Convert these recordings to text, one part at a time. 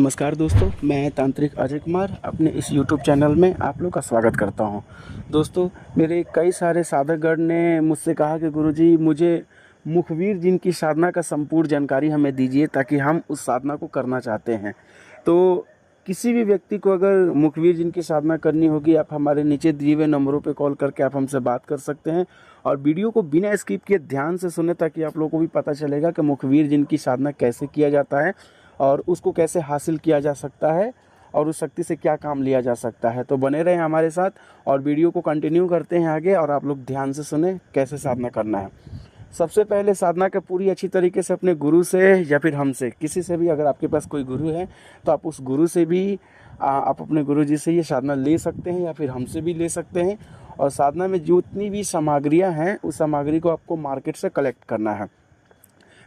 नमस्कार दोस्तों, मैं तांत्रिक अजय कुमार अपने इस यूट्यूब चैनल में आप लोग का स्वागत करता हूं। दोस्तों, मेरे कई सारे साधकगण ने मुझसे कहा कि गुरुजी मुझे मुखबिर जिन की साधना का संपूर्ण जानकारी हमें दीजिए ताकि हम उस साधना को करना चाहते हैं। तो किसी भी व्यक्ति को अगर मुखबिर जिन की साधना करनी होगी, आप हमारे नीचे दिए हुए नंबरों पे कॉल करके आप हमसे बात कर सकते हैं और वीडियो को बिना स्किप किए ध्यान से सुने ताकि आप लोगों को भी पता चलेगा कि मुखबिर जिन की साधना कैसे किया जाता है और उसको कैसे हासिल किया जा सकता है और उस शक्ति से क्या काम लिया जा सकता है। तो बने रहें हमारे साथ और वीडियो को कंटिन्यू करते हैं आगे और आप लोग ध्यान से सुने कैसे साधना करना है। सबसे पहले साधना का पूरी अच्छी तरीके से अपने गुरु से या फिर हमसे, किसी से भी, अगर आपके पास कोई गुरु है तो आप उस गुरु से भी आप अपने गुरु जी से ये साधना ले सकते हैं या फिर हमसे भी ले सकते हैं। और साधना में जितनी भी सामग्रियाँ हैं उस सामग्री को आपको मार्केट से कलेक्ट करना है।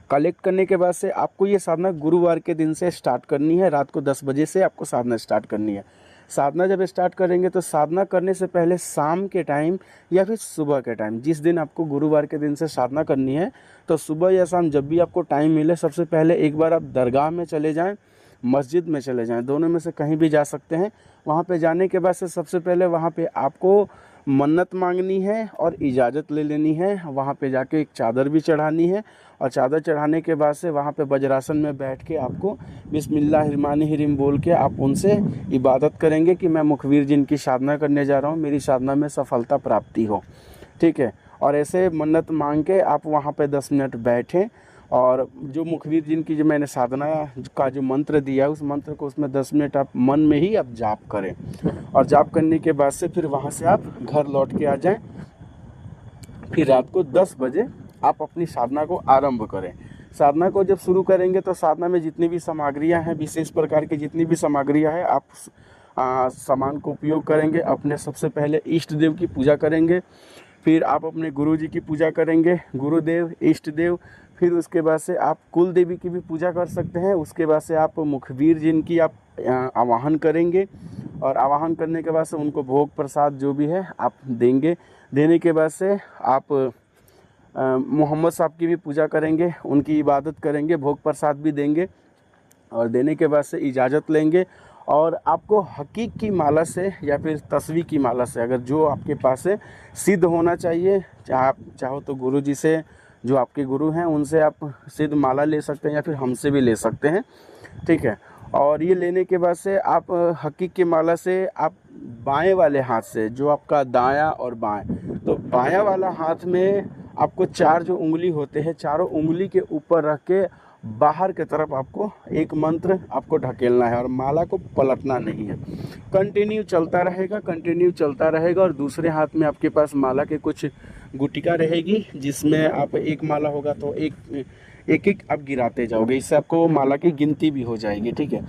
कलेक्ट करने के बाद से आपको ये साधना गुरुवार के दिन से स्टार्ट करनी है। रात को 10 बजे से आपको साधना स्टार्ट करनी है। साधना जब स्टार्ट करेंगे तो साधना करने से पहले शाम के टाइम या फिर सुबह के टाइम, जिस दिन आपको गुरुवार के दिन से साधना करनी है तो सुबह या शाम जब भी आपको टाइम मिले, सबसे पहले एक बार आप दरगाह में चले जाएं, मस्जिद में चले जाएं, दोनों में से कहीं भी जा सकते हैं। वहाँ पे जाने के बाद से सबसे पहले वहाँ पे आपको मन्नत मांगनी है और इजाज़त ले लेनी है। वहाँ पे जाके एक चादर भी चढ़ानी है और चादर चढ़ाने के बाद से वहाँ पे वज्रासन में बैठ के आपको बिस्मिल्लाहिर्रहमानिर्रहीम बोल के आप उनसे इबादत करेंगे कि मैं मुखबिर जिन की साधना करने जा रहा हूँ, मेरी साधना में सफलता प्राप्ति हो। ठीक है। और ऐसे मन्नत मांग के आप वहाँ पे 10 मिनट बैठें और जो मुखबिर जिन की जो मैंने साधना का जो मंत्र दिया है उस मंत्र को उसमें 10 मिनट आप मन में ही आप जाप करें और जाप करने के बाद से फिर वहाँ से आप घर लौट के आ जाएं। फिर रात को 10 बजे आप अपनी साधना को आरंभ करें। साधना को जब शुरू करेंगे तो साधना में जितनी भी सामग्रियाँ हैं, विशेष प्रकार की जितनी भी सामग्रियाँ हैं, आप सामान को उपयोग करेंगे। अपने सबसे पहले इष्ट देव की पूजा करेंगे, फिर आप अपने गुरु जी की पूजा करेंगे, गुरुदेव, इष्ट देव। फिर उसके बाद से आप कुल देवी की भी पूजा कर सकते हैं। उसके बाद से आप मुखबिर जिन की आप आवाहन करेंगे और आवाहन करने के बाद से उनको भोग प्रसाद जो भी है आप देंगे। देने के बाद से आप मोहम्मद साहब की भी पूजा करेंगे, उनकी इबादत करेंगे, भोग प्रसाद भी देंगे और देने के बाद से इजाज़त लेंगे। और आपको हकीक की माला से या फिर तस्वीर की माला से, अगर जो आपके पास है, सिद्ध होना चाहिए। आप चाहो तो गुरु जी से, जो आपके गुरु हैं उनसे आप सिद्ध माला ले सकते हैं या फिर हमसे भी ले सकते हैं। ठीक है। और ये लेने के बाद से आप हकीक की माला से आप बाएं वाले हाथ से, जो आपका दायां और बाएं, तो बायां वाला हाथ में आपको 4 जो उंगली होते हैं, चारों उंगली के ऊपर रख के बाहर की तरफ आपको एक मंत्र आपको ढकेलना है और माला को पलटना नहीं है। कंटिन्यू चलता रहेगा, कंटिन्यू चलता रहेगा। और दूसरे हाथ में आपके पास माला के कुछ गुटिका रहेगी जिसमें आप एक माला होगा तो एक एक आप गिराते जाओगे। इससे आपको माला की गिनती भी हो जाएगी। ठीक है।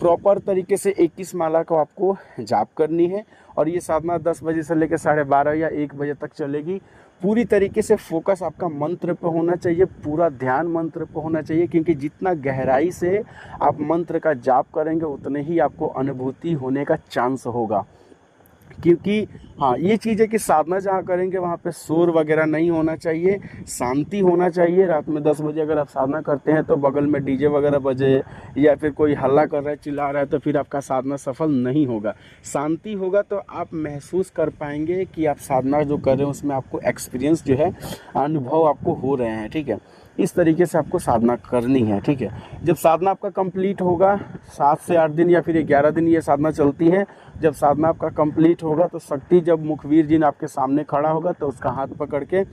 प्रॉपर तरीके से 21 माला को आपको जाप करनी है और ये साधना 10 बजे से लेकर 12:30 या 1 बजे तक चलेगी। पूरी तरीके से फोकस आपका मंत्र पे होना चाहिए, पूरा ध्यान मंत्र पे होना चाहिए, क्योंकि जितना गहराई से आप मंत्र का जाप करेंगे उतने ही आपको अनुभूति होने का चांस होगा। क्योंकि हाँ, ये चीज़ है कि साधना जहाँ करेंगे वहाँ पे शोर वगैरह नहीं होना चाहिए, शांति होना चाहिए। रात में 10 बजे अगर आप साधना करते हैं तो बगल में डीजे वगैरह बजे या फिर कोई हल्ला कर रहा है, चिल्ला रहा है, तो फिर आपका साधना सफल नहीं होगा। शांति होगा तो आप महसूस कर पाएंगे कि आप साधना जो कर रहे हैं उसमें आपको एक्सपीरियंस जो है, अनुभव आपको हो रहे हैं। ठीक है। इस तरीके से आपको साधना करनी है। ठीक है। जब साधना आपका कंप्लीट होगा, 7 से 8 दिन या फिर 11 दिन ये साधना चलती है। जब साधना आपका कंप्लीट होगा तो शक्ति, जब मुखबिर जिन आपके सामने खड़ा होगा तो उसका हाथ पकड़ के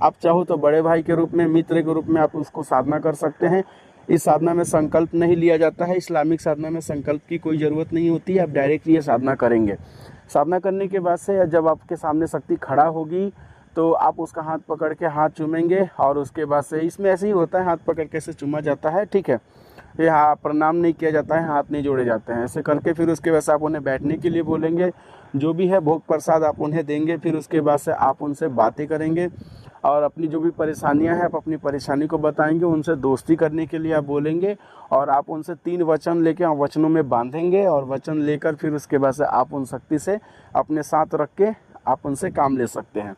आप चाहो तो बड़े भाई के रूप में, मित्र के रूप में आप उसको साधना कर सकते हैं। इस साधना में संकल्प नहीं लिया जाता है। इस्लामिक साधना में संकल्प की कोई ज़रूरत नहीं होती है। आप डायरेक्ट ये साधना करेंगे। साधना करने के बाद से जब आपके सामने शक्ति खड़ा होगी तो आप उसका हाथ पकड़ के हाथ चूमेंगे और उसके बाद से, इसमें ऐसे ही होता है, हाथ पकड़ के ऐसे चूमा जाता है। ठीक है। ये प्रणाम नहीं किया जाता है, हाथ नहीं जोड़े जाते हैं। ऐसे करके फिर उसके बाद से आप उन्हें बैठने के लिए बोलेंगे, जो भी है भोग प्रसाद आप उन्हें देंगे। फिर उसके बाद से आप उनसे बातें करेंगे और अपनी जो भी परेशानियां हैं आप अपनी परेशानी को बताएंगे। उनसे दोस्ती करने के लिए आप बोलेंगे और आप उनसे 3 वचन लेके वचनों में बांधेंगे और वचन लेकर फिर उसके बाद से आप उन शक्ति से अपने साथ रख के आप उनसे काम ले सकते हैं।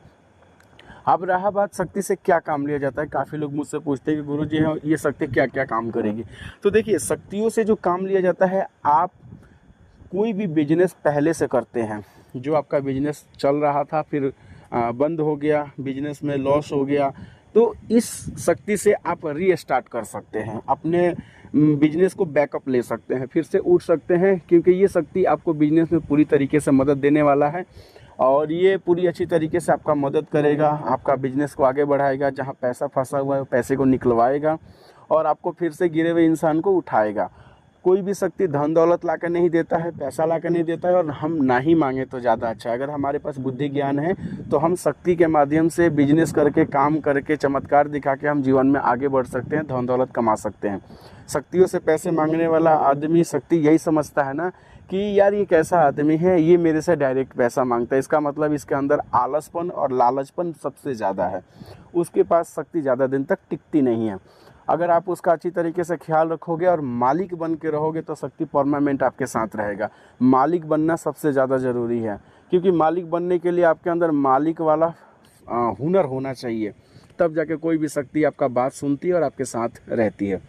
अब रहा बात शक्ति से क्या काम लिया जाता है। काफ़ी लोग मुझसे पूछते हैं कि गुरुजी हाँ, ये शक्ति क्या क्या काम करेगी। तो देखिए, शक्तियों से जो काम लिया जाता है, आप कोई भी बिजनेस पहले से करते हैं, जो आपका बिजनेस चल रहा था फिर बंद हो गया, बिजनेस में लॉस हो गया, तो इस शक्ति से आप रीस्टार्ट कर सकते हैं, अपने बिजनेस को बैकअप ले सकते हैं, फिर से उठ सकते हैं, क्योंकि ये शक्ति आपको बिजनेस में पूरी तरीके से मदद देने वाला है और ये पूरी अच्छी तरीके से आपका मदद करेगा, आपका बिजनेस को आगे बढ़ाएगा, जहाँ पैसा फंसा हुआ है पैसे को निकलवाएगा और आपको फिर से गिरे हुए इंसान को उठाएगा। कोई भी शक्ति धन दौलत ला कर नहीं देता है, पैसा ला कर नहीं देता है, और हम ना ही मांगे तो ज़्यादा अच्छा है। अगर हमारे पास बुद्धि ज्ञान है तो हम शक्ति के माध्यम से बिजनेस करके, काम करके, चमत्कार दिखा के हम जीवन में आगे बढ़ सकते हैं, धन दौलत कमा सकते हैं। शक्तियों से पैसे मांगने वाला आदमी शक्ति यही समझता है ना कि यार ये कैसा आदमी है, ये मेरे से डायरेक्ट पैसा मांगता है, इसका मतलब इसके अंदर आलसपन और लालचपन सबसे ज़्यादा है, उसके पास शक्ति ज़्यादा दिन तक टिकती नहीं है। अगर आप उसका अच्छी तरीके से ख्याल रखोगे और मालिक बन के रहोगे तो शक्ति परमानेंट आपके साथ रहेगा। मालिक बनना सबसे ज़्यादा ज़रूरी है, क्योंकि मालिक बनने के लिए आपके अंदर मालिक वाला हुनर होना चाहिए, तब जाके कोई भी शक्ति आपका बात सुनती है और आपके साथ रहती है।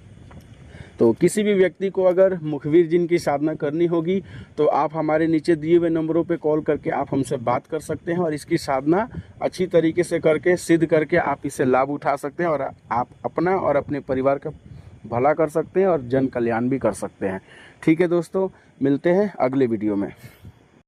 तो किसी भी व्यक्ति को अगर मुखबिर जिन की साधना करनी होगी तो आप हमारे नीचे दिए हुए नंबरों पे कॉल करके आप हमसे बात कर सकते हैं और इसकी साधना अच्छी तरीके से करके, सिद्ध करके आप इससे लाभ उठा सकते हैं और आप अपना और अपने परिवार का भला कर सकते हैं और जन कल्याण भी कर सकते हैं। ठीक है दोस्तों, मिलते हैं अगले वीडियो में।